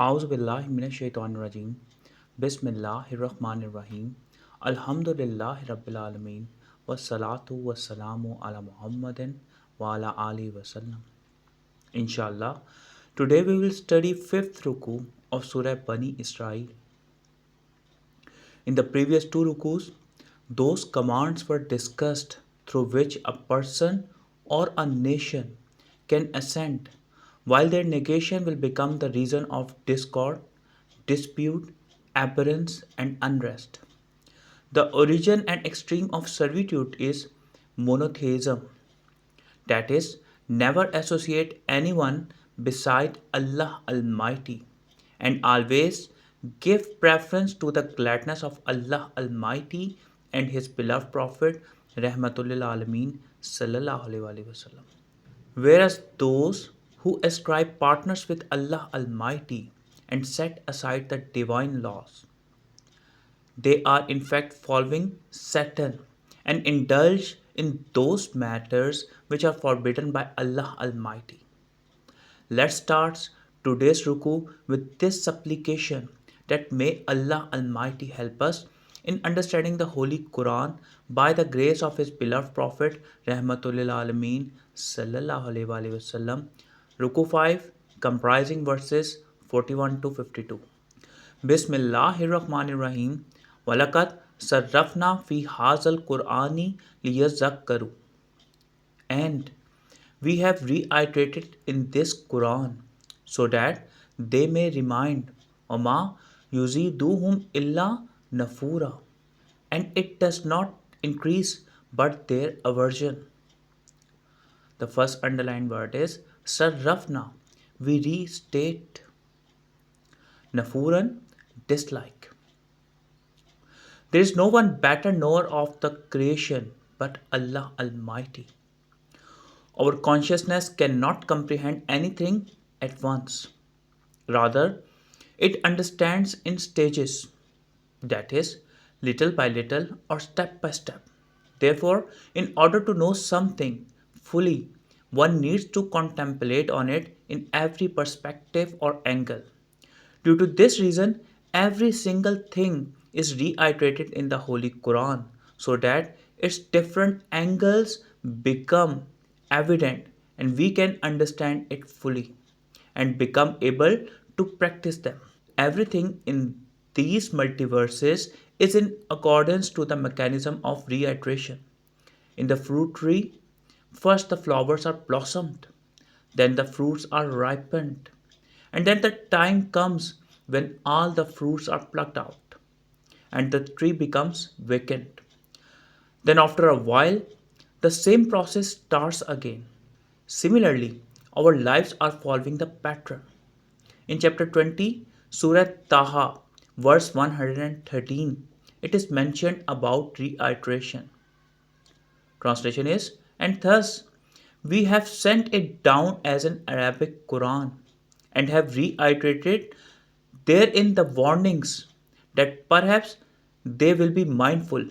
A'udhu billahi minash shaitanir rajim. Bismillahir rahmanir rahim. Alhamdulillahi rabbil alamin. Wassalatu wassalamu ala Muhammadin wa ala alihi wasallam. Inshallah, today we will study fifth ruku of Surah Bani Israel. In the previous two rukus, those commands were discussed through which a person or a nation can assent, while their negation will become the reason of discord, dispute, aberrance, and unrest. The origin and extreme of servitude is monotheism, that is, never associate anyone beside Allah Almighty, and always give preference to the gladness of Allah Almighty and His beloved Prophet Rahmatul Alameen Sallallahu Alaihi Wasallam. Whereas those who ascribe partners with Allah Almighty and set aside the divine laws, they are in fact following Satan and indulge in those matters which are forbidden by Allah Almighty. Let's start today's ruku with this supplication that may Allah Almighty help us in understanding the Holy Quran by the grace of His beloved Prophet Rahmatul Alameen Sallallahu Alaihi Wasallam. Ruku 5 comprising verses 41 to 52. Bismillahir Rahmanir Rahim. Walaqad sarrafna fi hazal Qur'ani liyazakkaru. And we have reiterated in this Quran so that they may remind Oma yuziduhum illa nafura, and it does not increase but their aversion. The first underlined word is sarrafna, we restate. Nafuran, dislike. There is no one better knower of the creation but Allah Almighty. Our consciousness cannot comprehend anything at once. Rather, it understands in stages, that is, little by little or step by step. Therefore, in order to know something fully, one needs to contemplate on it in every perspective or angle. Due to this reason, every single thing is reiterated in the Holy Quran so that its different angles become evident and we can understand it fully and become able to practice them. Everything in these multiverses is in accordance to the mechanism of reiteration. In the fruit tree, first the flowers are blossomed, then the fruits are ripened, and then the time comes when all the fruits are plucked out and the tree becomes vacant. Then, after a while, the same process starts again. Similarly, our lives are following the pattern. In chapter 20, Surah Taha, verse 113, it is mentioned about reiteration. Translation is, and thus we have sent it down as an Arabic Quran and have reiterated therein the warnings that perhaps they will be mindful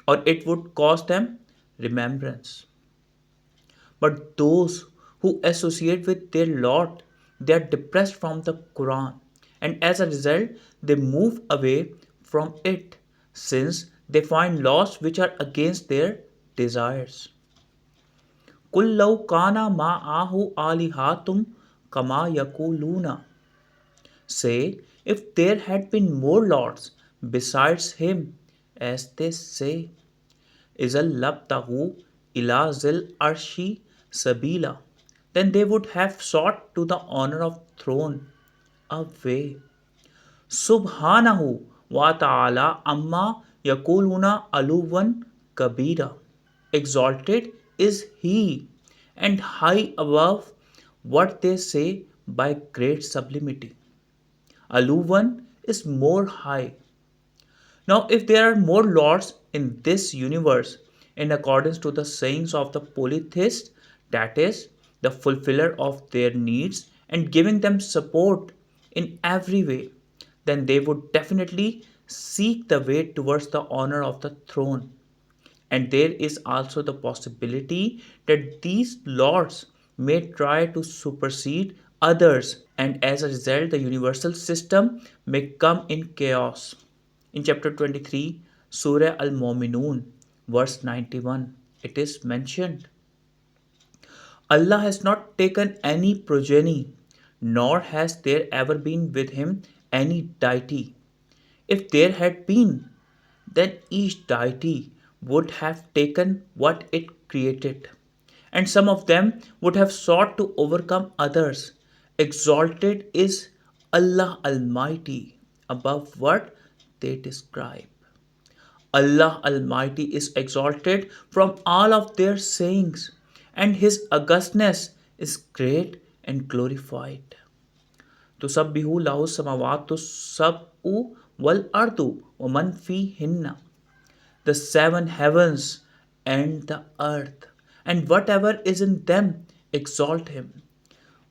or it would cause them remembrance. But those who associate with their Lord, they are depressed from the Quran, and as a result, they move away from it since they find laws which are against their desires. قُلْ لَوْ كَانَ مَعَهُ آلِهَةٌ كَمَا يَقُولُونَ. Say, if there had been more lords besides him, as they say, إِذَا لَبْتَغُوا إِلَى ذِي الْعَرْشِ sabila, then they would have sought to the honor of throne a way. Subhanahu wa ta'ala amma yakuluna aluvan kabira. Exalted is He and high above what they say by great sublimity. Aluvan is more high. Now, if there are more lords in this universe, in accordance to the sayings of the polytheist, that is, the fulfiller of their needs and giving them support in every way, then they would definitely seek the way towards the honor of the throne. And there is also the possibility that these lords may try to supersede others, and as a result, the universal system may come in chaos. In chapter 23, Surah Al Mu'minun, verse 91, it is mentioned Allah has not taken any progeny, nor has there ever been with him any deity. If there had been, then each deity would have taken what it created, and some of them would have sought to overcome others. Exalted is Allah Almighty above what they describe. Allah Almighty is exalted from all of their sayings, and His augustness is great and glorified. تسبح له السماوات السبع والأرض ومن فيهن, the seven heavens and the earth, and whatever is in them exalt him.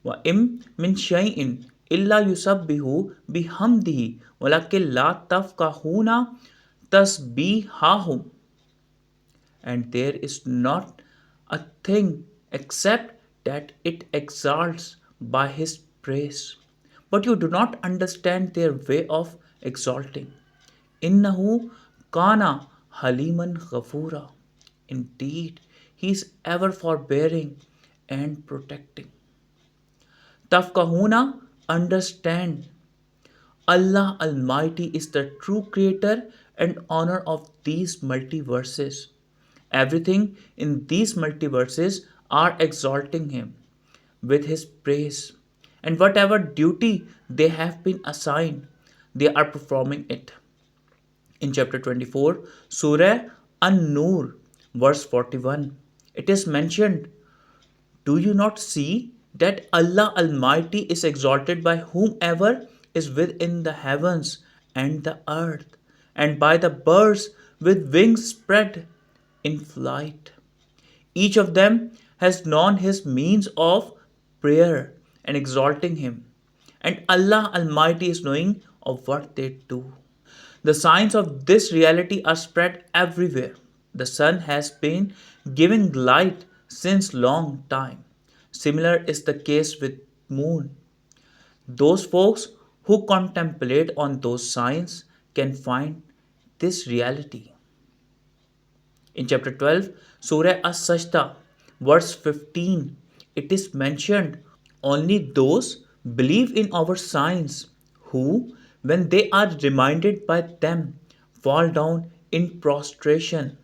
وَإِم مِّن شَيْءٍ إِلَّا يُسَبِّحُ بِحَمْدِهِ وَلَكِنْ لَا تَفْقَهُونَ تَسْبِيحَهُمْ, and there is not a thing except that it exalts by his praise, but you do not understand their way of exalting. Innahu kana haliman ghafura. Indeed, he is ever forbearing and protecting. Tafkahuna, understand. Allah Almighty is the true creator and owner of these multiverses. Everything in these multiverses are exalting Him with His praise, and whatever duty they have been assigned, they are performing it. In chapter 24, Surah An-Nur, verse 41, it is mentioned, do you not see that Allah Almighty is exalted by whomever is within the heavens and the earth, and by the birds with wings spread in flight? Each of them has known his means of prayer and exalting Him, and Allah Almighty is knowing of what they do. The signs of this reality are spread everywhere. The sun has been giving light since long time. Similar is the case with moon. Those folks who contemplate on those signs can find this reality. In chapter 12, Surah As-Sajda, verse 15, it is mentioned only those believe in our signs who, when they are reminded by them, fall down in prostration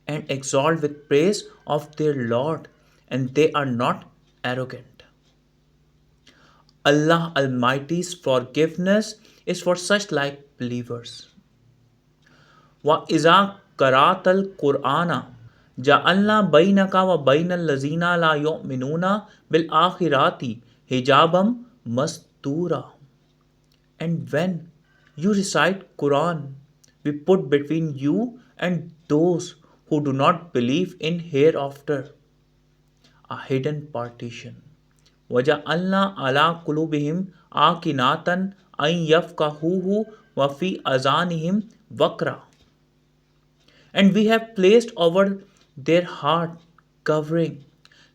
and exalt with praise of their Lord, and they are not arrogant. Allah Almighty's forgiveness is for such like believers. وَإِذَا قَرَأْتَ الْقُرْآنَ جَعَلْنَا بَيْنَكَ وَبَيْنَ الَّذِينَ لَا يُؤْمِنُونَ بِالْآخِرَةِ حِجَابًا مَسْتُورًا. And when you recite Quran, we put between you and those who do not believe in hereafter a hidden partition. وَجَعَلْنَا عَلَى قُلُوبِهِمْ آكِنَةً أَن يَفْقَهُوهُ وَفِي آذَانِهِمْ وَقْرًا. And we have placed over their heart covering,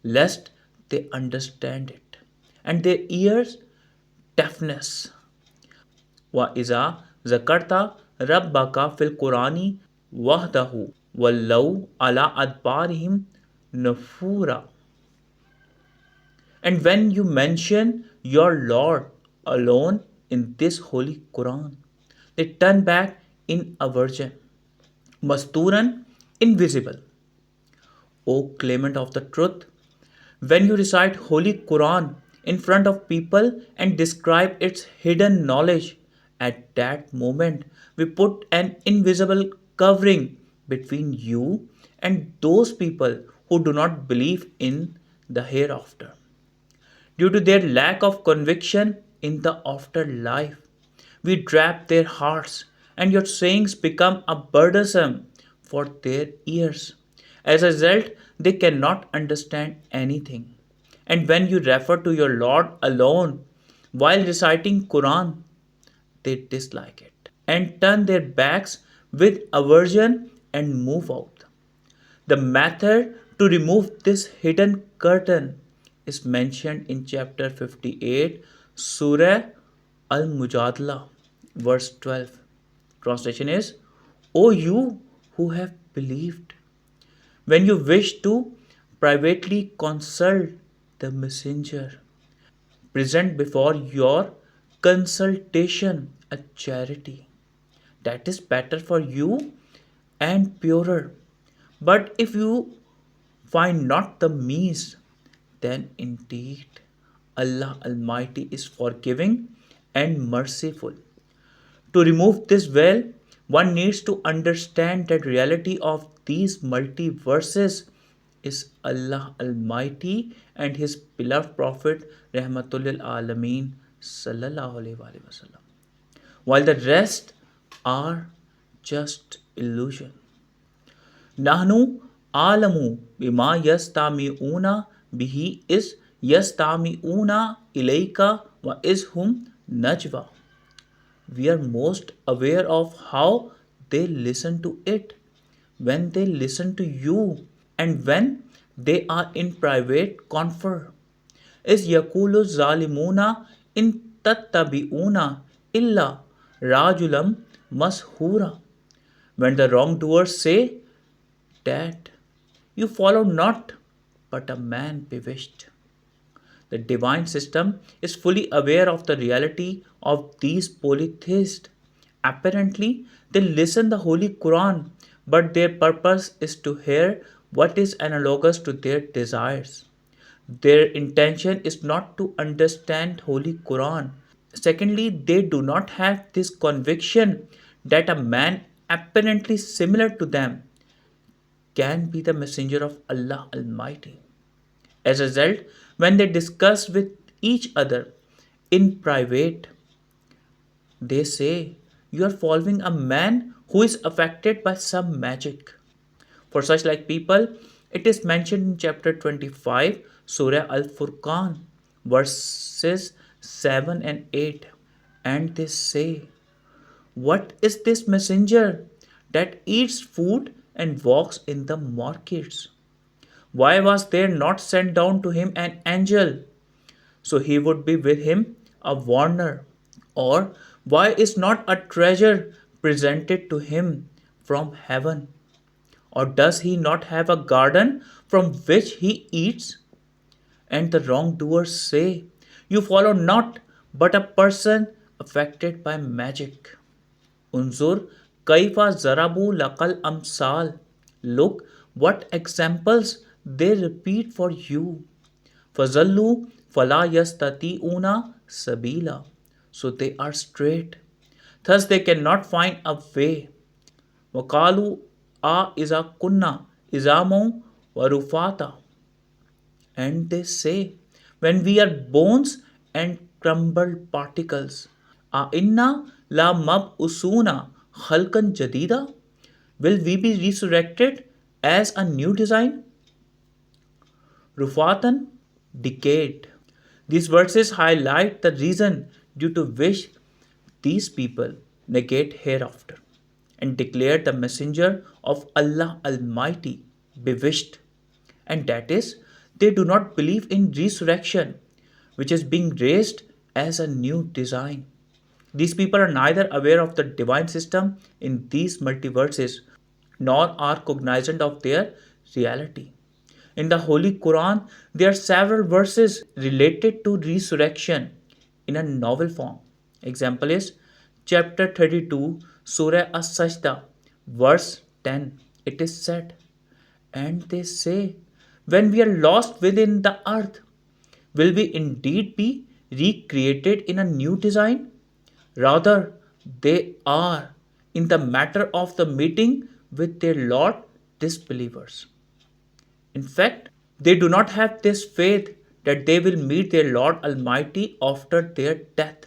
lest they understand it, and their ears deafness. وَإِذَا ذَكَرْتَ رَبَّكَ فِي الْقُرْآنِ وَحْدَهُ وَلَّوْا عَلَى أَدْبَارِهِمْ نُفُورًا. And when you mention your Lord alone in this holy Quran, they turn back in aversion. Masturan, invisible. O claimant of the truth, when you recite Holy Quran in front of people and describe its hidden knowledge, at that moment we put an invisible covering between you and those people who do not believe in the hereafter. Due to their lack of conviction in the afterlife, we trap their hearts, and your sayings become a burdensome for their ears. As a result, they cannot understand anything. And when you refer to your Lord alone while reciting Quran, they dislike it and turn their backs with aversion and move out. The method to remove this hidden curtain is mentioned in chapter 58, Surah Al-Mujadala, verse 12. Translation is, O you who have believed, when you wish to privately consult the messenger, present before your consultation a charity that is better for you and purer. But if you find not the means, then indeed Allah Almighty is forgiving and merciful. To remove this veil, one needs to understand that reality of these multiverses is Allah Almighty and His beloved Prophet Rahmatul Alameen Sallallahu Alaihi Wasallam, while the rest are just illusion. Nahnu alamu bima yastami'una bihi is yastami'una ilayka wa ishum najwa. We are most aware of how they listen to it, when they listen to you, and when they are in private confer. Is yakulu zalimuna in tattabi'una illa rajulam mashura. When the wrongdoers say that you follow not but a man bewitched. The divine system is fully aware of the reality of these polytheists. Apparently, they listen the Holy Quran, but their purpose is to hear what is analogous to their desires. Their intention is not to understand Holy Quran. Secondly, they do not have this conviction that a man apparently similar to them can be the messenger of Allah Almighty. As a result, when they discuss with each other in private, they say, you are following a man who is affected by some magic. For such like people, it is mentioned in chapter 25, Surah Al-Furqan, verses 7 and 8. And they say, what is this messenger that eats food and walks in the markets? Why was there not sent down to him an angel, so he would be with him a warner? Or why is not a treasure presented to him from heaven? Or does he not have a garden from which he eats? And the wrongdoers say, you follow not but a person affected by magic. Unzur kaifa zarabu lakal amsal. Look what examples they repeat for you. Fazallu fala yastati'una sabila. So they are straight. Thus they cannot find a way. Wakalu a iza kunna izamu warufata. And they say, when we are bones and crumbled particles, a inna la mab usuna khalkan jadida? Will we be resurrected as a new design? Rufatan, decayed. These verses highlight the reason due to which these people negate hereafter and declare the messenger of Allah Almighty bewitched, and that is, they do not believe in resurrection, which is being raised as a new design. These people are neither aware of the divine system in these multiverses nor are cognizant of their reality. In the Holy Quran, there are several verses related to resurrection in a novel form. Example is chapter 32, Surah As-Sajda, verse 10. It is said, and they say, when we are lost within the earth, will we indeed be recreated in a new design? Rather, they are, in the matter of the meeting with their Lord, disbelievers. In fact, they do not have this faith that they will meet their Lord Almighty after their death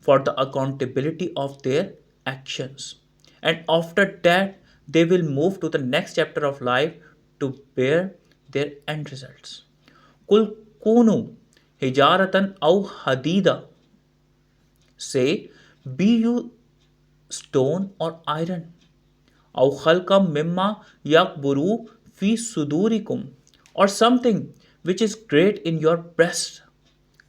for the accountability of their actions. And after that, they will move to the next chapter of life to bear their end results. Kul kunu hijaratan aw hadida. Say, be you stone or iron. Aw khalqam mimma yakburu fi sudurikum, or something which is great in your breast.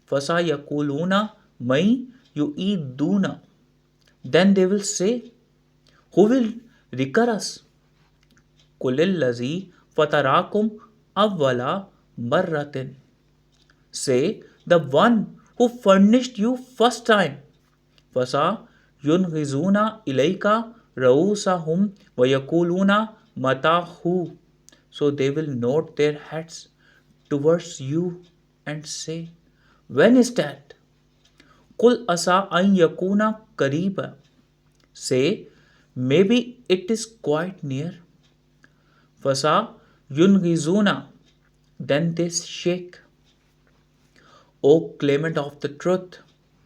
فَسَيَقُولُونَ مَن يُعِيدُونَ. Then they will say, who will recur us? قُلِ الَّذِي فَتَرَاكُمْ أَوَّلَ مَرَّةٍ. Say, the one who furnished you first time. فَسَيُنْغِضُونَ إِلَيْكَ رُءُوسَهُمْ وَيَقُولُونَ مَتَىٰ. So they will nod their heads towards you and say, when is that? قُلْ أَسَىٰ أَن يَكُونَ قَرِيبًا. Say, maybe it is quite near. فَسَيُنْغِضُونَ. Then they shake. O claimant of the truth,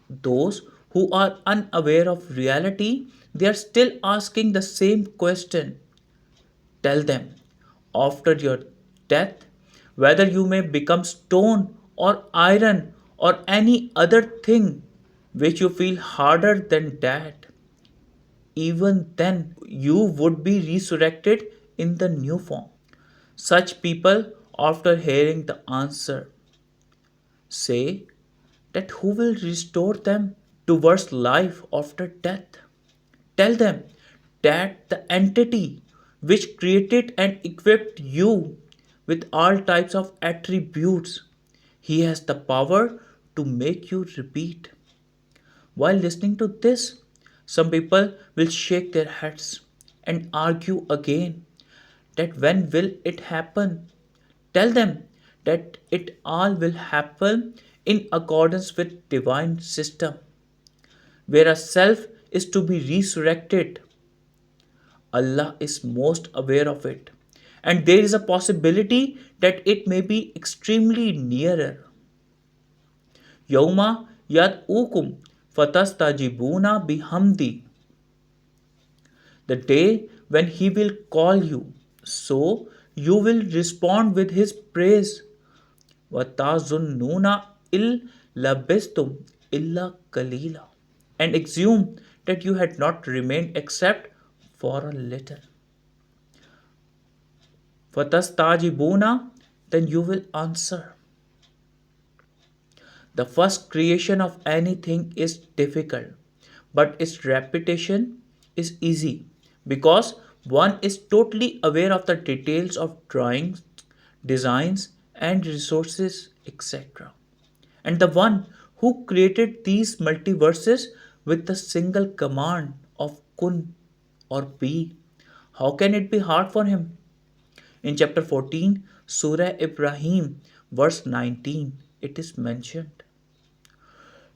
those who are unaware of reality, they are still asking the same question. Tell them, after your death, whether you may become stone or iron or any other thing which you feel harder than that, even then you would be resurrected in the new form. Such people, after hearing the answer, say that who will restore them towards life after death? Tell them that the entity which created and equipped you with all types of attributes, he has the power to make you repeat. While listening to this, some people will shake their heads and argue again that when will it happen? Tell them that it all will happen in accordance with divine system, where a self is to be resurrected. Allah is most aware of it, and there is a possibility that it may be extremely nearer. Yawma yad'ukum fatastajibuna bihamdi. The day when he will call you, so you will respond with his praise. وَتَظُنُّونَ إِلْ لَبِثْتُمْ إِلَّا قَلِيلًا. And assume that you had not remained except for a little. فَتَسْتَعْجِبُونَ. Then you will answer. The first creation of anything is difficult, but its repetition is easy because one is totally aware of the details of drawings, designs, and resources, etc. And the one who created these multiverses with the single command of kun or be, how can it be hard for him? In chapter 14, Surah Ibrahim, verse 19, it is mentioned.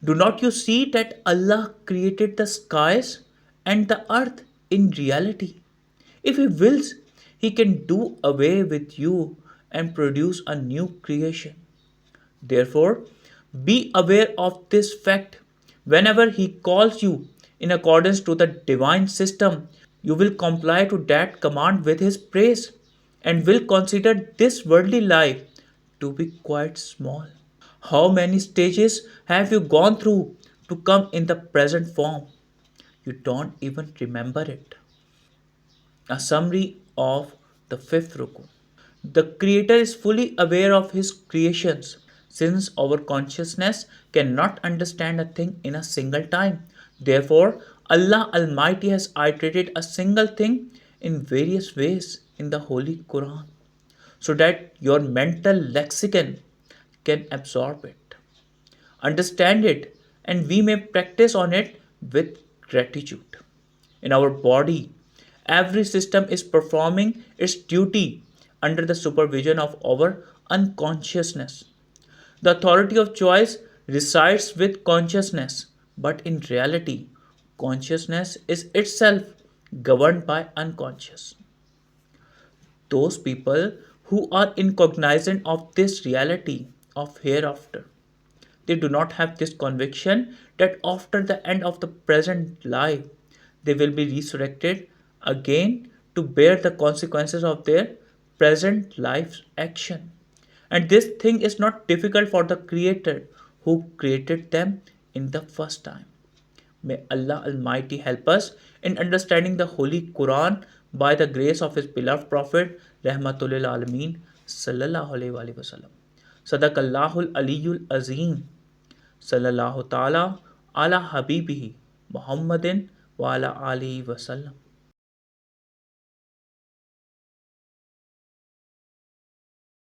Do not you see that Allah created the skies and the earth in reality? If He wills, He can do away with you and produce a new creation. Therefore, be aware of this fact. Whenever He calls you in accordance to the divine system, you will comply to that command with His praise and will consider this worldly life to be quite small. How many stages have you gone through to come in the present form? You don't even remember it. A summary of the fifth Ruku. The Creator is fully aware of His creations. Since our consciousness cannot understand a thing in a single time, therefore Allah Almighty has iterated a single thing in various ways in the Holy Quran, so that your mental lexicon can absorb it, understand it, and we may practice on it with gratitude. In our body, every system is performing its duty under the supervision of our unconsciousness. The authority of choice resides with consciousness, but in reality, consciousness is itself governed by unconscious. Those people who are incognizant of this reality of hereafter, they do not have this conviction that after the end of the present life, they will be resurrected again to bear the consequences of their present life's action. And this thing is not difficult for the Creator who created them in the first time. May Allah Almighty help us in understanding the Holy Quran by the grace of His beloved Prophet Rahmatul Alameen Sallallahu Alaihi Wasallam. صدق اللہ العلی العظیم صلی اللہ تعالی علی حبیبہ محمد وعلی آلہ وسلم.